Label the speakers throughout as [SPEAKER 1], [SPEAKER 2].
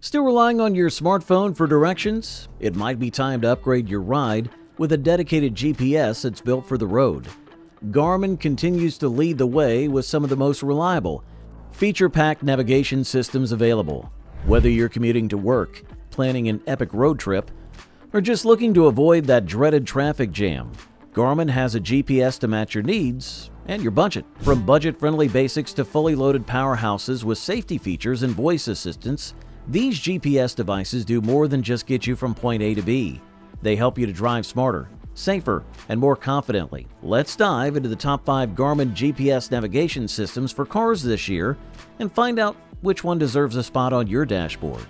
[SPEAKER 1] Still relying on your smartphone for directions? It might be time to upgrade your ride with a dedicated GPS that's built for the road. Garmin continues to lead the way with some of the most reliable, feature-packed navigation systems available. Whether you're commuting to work, planning an epic road trip, or just looking to avoid that dreaded traffic jam, Garmin has a GPS to match your needs and your budget. From budget-friendly basics to fully loaded powerhouses with safety features and voice assistance, these GPS devices do more than just get you from point A to B. They help you to drive smarter, safer, and more confidently. Let's dive into the top 5 Garmin GPS navigation systems for cars this year and find out which one deserves a spot on your dashboard.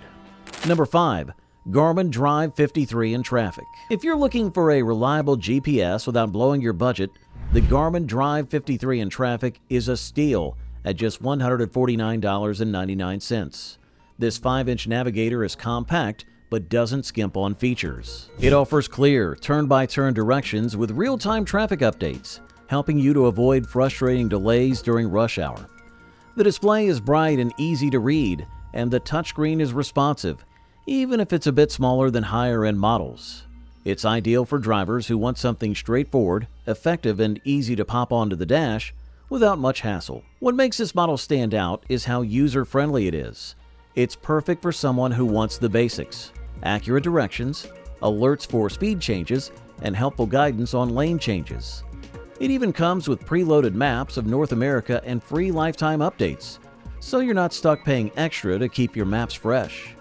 [SPEAKER 1] Number 5. Garmin Drive 53 in traffic. If you're looking for a reliable GPS without blowing your budget, the Garmin Drive 53 in traffic is a steal at just $149.99. This 5-inch navigator is compact but doesn't skimp on features. It offers clear, turn-by-turn directions with real-time traffic updates, helping you to avoid frustrating delays during rush hour. The display is bright and easy to read, and the touchscreen is responsive, even if it's a bit smaller than higher-end models. It's ideal for drivers who want something straightforward, effective, and easy to pop onto the dash without much hassle. What makes this model stand out is how user-friendly it is. It's perfect for someone who wants the basics: accurate directions, alerts for speed changes, and helpful guidance on lane changes. It even comes with preloaded maps of North America and free lifetime updates, so you're not stuck paying extra to keep your maps fresh.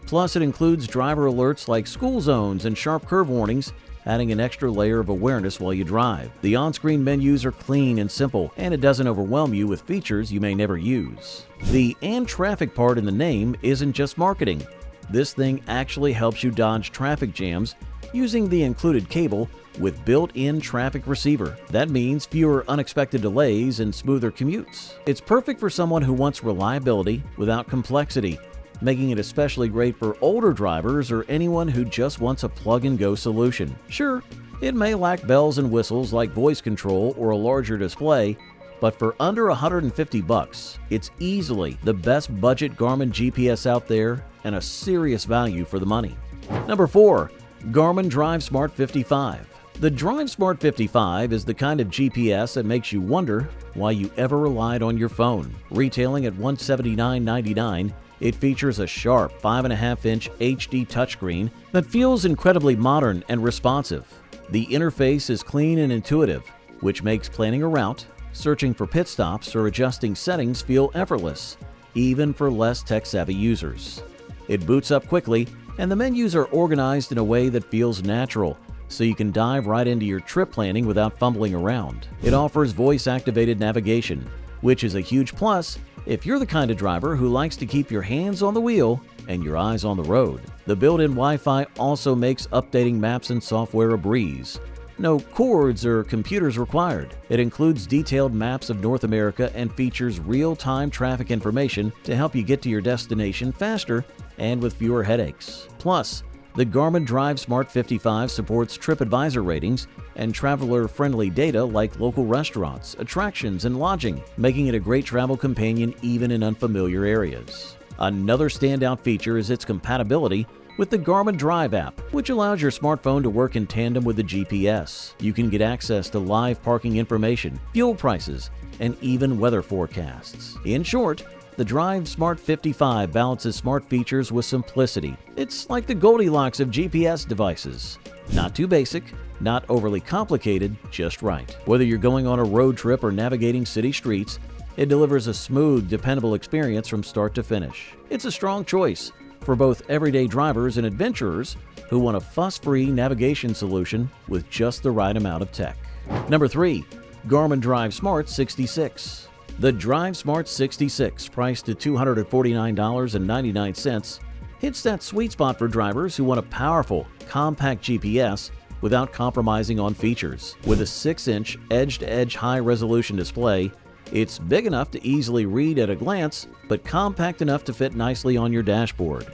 [SPEAKER 1] Plus, it includes driver alerts like school zones and sharp curve warnings, adding an extra layer of awareness while you drive. The on-screen menus are clean and simple, and it doesn't overwhelm you with features you may never use. The "and traffic" part in the name isn't just marketing. This thing actually helps you dodge traffic jams using the included cable with built-in traffic receiver. That means fewer unexpected delays and smoother commutes. It's perfect for someone who wants reliability without complexity, making it especially great for older drivers or anyone who just wants a plug-and-go solution. Sure, it may lack bells and whistles like voice control or a larger display, but for under $150, it's easily the best budget Garmin GPS out there and a serious value for the money. Number 4. Garmin DriveSmart 55. The DriveSmart 55 is the kind of GPS that makes you wonder why you ever relied on your phone. Retailing at $179.99, it features a sharp 5.5-inch HD touchscreen that feels incredibly modern and responsive. The interface is clean and intuitive, which makes planning a route, searching for pit stops, or adjusting settings feel effortless, even for less tech-savvy users. It boots up quickly, and the menus are organized in a way that feels natural, so you can dive right into your trip planning without fumbling around. It offers voice-activated navigation, which is a huge plus if you're the kind of driver who likes to keep your hands on the wheel and your eyes on the road. The built-in Wi-Fi also makes updating maps and software a breeze. No cords or computers required. It includes detailed maps of North America and features real-time traffic information to help you get to your destination faster and with fewer headaches. Plus, the Garmin DriveSmart 55 supports TripAdvisor ratings and traveler-friendly data like local restaurants, attractions, and lodging, making it a great travel companion even in unfamiliar areas. Another standout feature is its compatibility with the Garmin Drive app, which allows your smartphone to work in tandem with the GPS. You can get access to live parking information, fuel prices, and even weather forecasts. In short, the DriveSmart 55 balances smart features with simplicity. It's like the Goldilocks of GPS devices. Not too basic, not overly complicated, just right. Whether you're going on a road trip or navigating city streets, it delivers a smooth, dependable experience from start to finish. It's a strong choice for both everyday drivers and adventurers who want a fuss-free navigation solution with just the right amount of tech. Number 3. Garmin DriveSmart 66. The DriveSmart 66, priced at $249.99, hits that sweet spot for drivers who want a powerful, compact GPS without compromising on features. With a 6-inch edge-to-edge high-resolution display, it's big enough to easily read at a glance, but compact enough to fit nicely on your dashboard.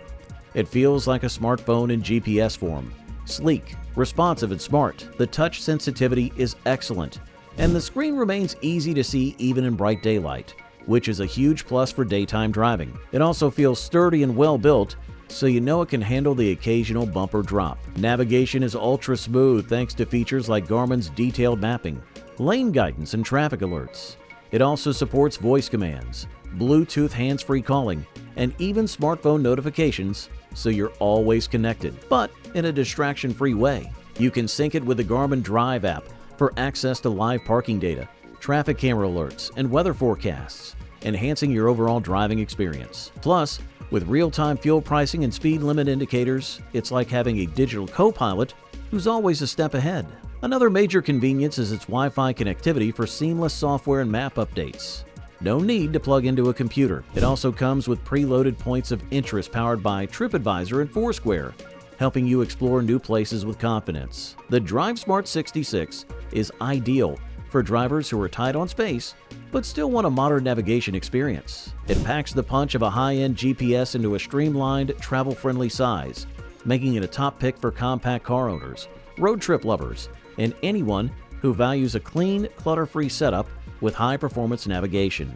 [SPEAKER 1] It feels like a smartphone in GPS form. Sleek, responsive, and smart. The touch sensitivity is excellent, and the screen remains easy to see even in bright daylight, which is a huge plus for daytime driving. It also feels sturdy and well built, so you know it can handle the occasional bump or drop. Navigation is ultra smooth thanks to features like Garmin's detailed mapping, lane guidance, and traffic alerts. It also supports voice commands, Bluetooth hands-free calling, and even smartphone notifications, so you're always connected, but in a distraction-free way. You can sync it with the Garmin Drive app for access to live parking data, traffic camera alerts, and weather forecasts, enhancing your overall driving experience. Plus, with real-time fuel pricing and speed limit indicators, it's like having a digital co-pilot who's always a step ahead. Another major convenience is its Wi-Fi connectivity for seamless software and map updates. No need to plug into a computer. It also comes with preloaded points of interest powered by TripAdvisor and Foursquare, helping you explore new places with confidence. The DriveSmart 66 is ideal for drivers who are tight on space but still want a modern navigation experience. It packs the punch of a high-end GPS into a streamlined, travel-friendly size, making it a top pick for compact car owners, road trip lovers, and anyone who values a clean, clutter-free setup with high-performance navigation.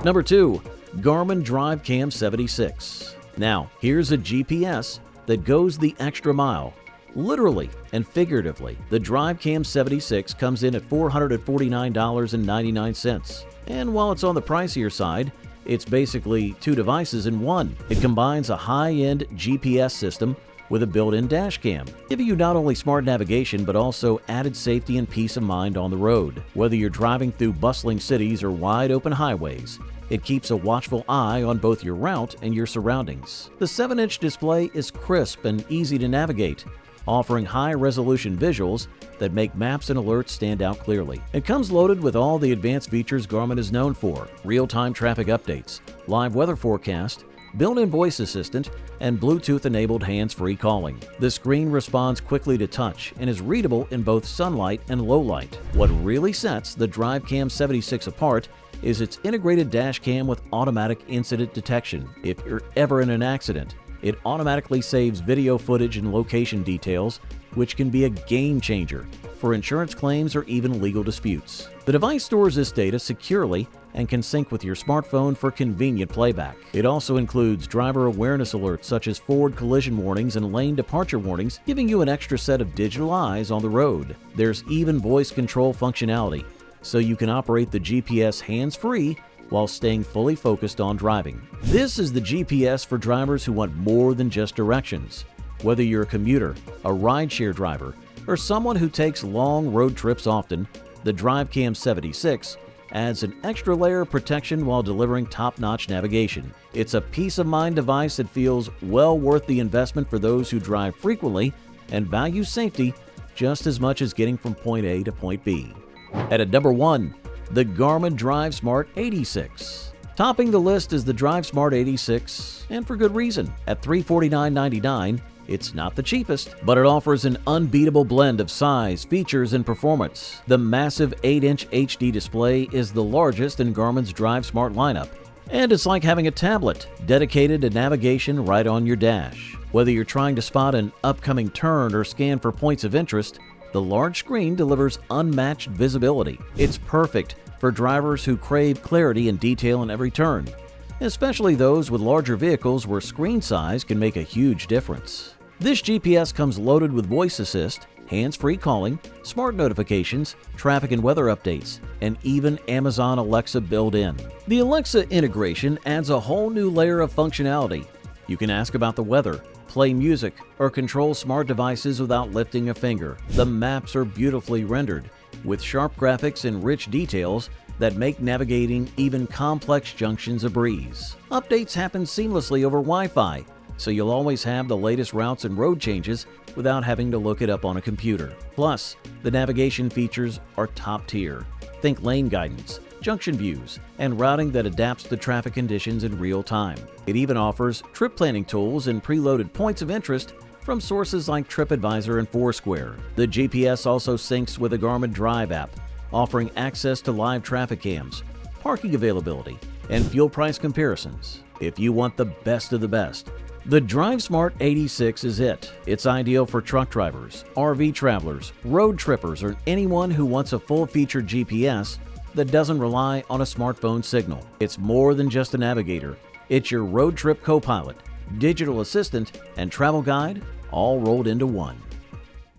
[SPEAKER 1] Number 2. Garmin DriveCam 76. Now, here's a GPS that goes the extra mile, literally and figuratively. The DriveCam 76 comes in at $449.99, and while it's on the pricier side, it's basically two devices in one. It combines a high-end GPS system with a built-in dash cam, giving you not only smart navigation but also added safety and peace of mind on the road. Whether you're driving through bustling cities or wide-open highways, it keeps a watchful eye on both your route and your surroundings. The 7-inch display is crisp and easy to navigate, offering high-resolution visuals that make maps and alerts stand out clearly. It comes loaded with all the advanced features Garmin is known for: real-time traffic updates, live weather forecast, built-in voice assistant, and Bluetooth-enabled hands-free calling. The screen responds quickly to touch and is readable in both sunlight and low light. What really sets the DriveCam 76 apart is its integrated dash cam with automatic incident detection. If you're ever in an accident, it automatically saves video footage and location details, which can be a game changer for insurance claims or even legal disputes. The device stores this data securely and can sync with your smartphone for convenient playback. It also includes driver awareness alerts such as forward collision warnings and lane departure warnings, giving you an extra set of digital eyes on the road. There's even voice control functionality, so you can operate the GPS hands-free while staying fully focused on driving. This is the GPS for drivers who want more than just directions. Whether you're a commuter, a rideshare driver, or someone who takes long road trips often, the DriveCam 76 adds an extra layer of protection while delivering top-notch navigation. It's a peace-of-mind device that feels well worth the investment for those who drive frequently and value safety just as much as getting from point A to point B. At number 1, the Garmin DriveSmart 86. Topping the list is the DriveSmart 86, and for good reason. At $349.99, it's not the cheapest, but it offers an unbeatable blend of size, features, and performance. The massive 8-inch HD display is the largest in Garmin's DriveSmart lineup, and it's like having a tablet dedicated to navigation right on your dash. Whether you're trying to spot an upcoming turn or scan for points of interest, the large screen delivers unmatched visibility. It's perfect for drivers who crave clarity and detail in every turn, especially those with larger vehicles where screen size can make a huge difference. This GPS comes loaded with voice assist, hands-free calling, smart notifications, traffic and weather updates, and even Amazon Alexa built in. The Alexa integration adds a whole new layer of functionality. You can ask about the weather, play music, or control smart devices without lifting a finger. The maps are beautifully rendered, with sharp graphics and rich details that make navigating even complex junctions a breeze. Updates happen seamlessly over Wi-Fi, so you'll always have the latest routes and road changes without having to look it up on a computer. Plus, the navigation features are top tier. Think lane guidance, junction views, and routing that adapts to traffic conditions in real time. It even offers trip planning tools and preloaded points of interest from sources like TripAdvisor and Foursquare. The GPS also syncs with the Garmin Drive app, offering access to live traffic cams, parking availability, and fuel price comparisons. If you want the best of the best, the DriveSmart 86 is it. It's ideal for truck drivers, RV travelers, road trippers, or anyone who wants a full-featured GPS that doesn't rely on a smartphone signal. It's more than just a navigator. It's your road trip co-pilot, digital assistant, and travel guide all rolled into one.